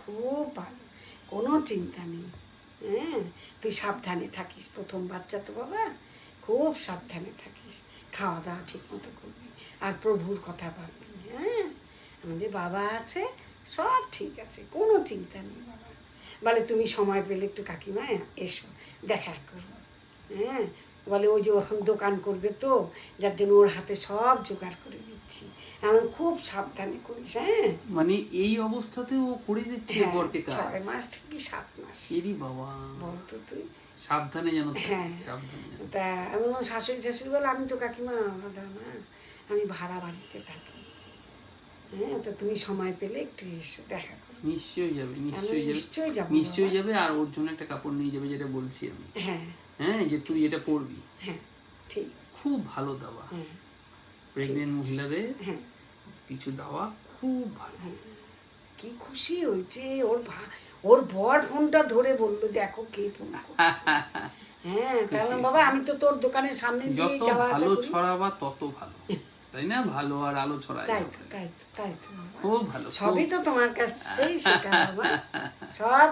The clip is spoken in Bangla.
খুব ভালো, কোনো চিন্তা নেই। হ্যাঁ, তুই সাবধানে থাকিস, প্রথম বাচ্চা তো বাবা, খুব সাবধানে থাকিস, খাওয়া দাওয়া ঠিক মতো করবি, আর প্রভুর কথা ভাববি। হ্যাঁ, আমাদের বাবা আছে, সব ঠিক আছে, কোনো চিন্তা নেই বাবা। বলে তুমি সময় পেলে একটু কাকিমা এসো, দেখা করো। হ্যাঁ, বলে ওই যে এখন দোকান করবে তো, যার জন্য ওর হাতে সব জোগাড় করে দিচ্ছি, এখন খুব সাবধানে করিস। হ্যাঁ, মানে এই অবস্থাতে ও করে দিচ্ছে বরকে কাজ? 6 মাস কি 7 মাস এরি বাবা, বলতো তুই। সাবধানে যেন থাকে, হ্যাঁ, সাবধানে যেন। তা আমি বললাম শাশুড়ি শাশুড়ি বলে আমি তো কাকিমা আলাদা না, আমি ভাড়া বাড়িতে থাকি। হ্যাঁ, তা তুমি সময় পেলে একটু এসে দেখা করো। নিশ্চয়ই যাবে, নিশ্চয়ই নিশ্চয়ই যাবো, যাবে, নিশ্চয়ই যাবে। আর ওর জন্য একটা কাপড় নিয়ে যাবে, যেটা বলছি আমি। হ্যাঁ হ্যাঁ, যে তুই এটা পরবি। হ্যাঁ, ঠিক। খুব ভালো দাওয়া, হ্যাঁ, প্রেগনেন্ট মহিলাদের হ্যাঁ কিছু দাওয়া খুব ভালো। কি খুশি হয়েছে ওর বর ফোনটা ধরে বললো দেখো কে ফোন করছে। হ্যাঁ, তাহলে বাবা আমি তো তোর দোকানের সামনে দিয়ে যত যাওয়া আসা ভালো করি। ছড়াবা তত ভালো, তাই না? ভালো আর আলো ছড়ায় তাই তো, তাই তো, তাই তো বাবা। খুব ভালো, সবই খুব। তো তোমার কাছেই শেখা বাবা, সব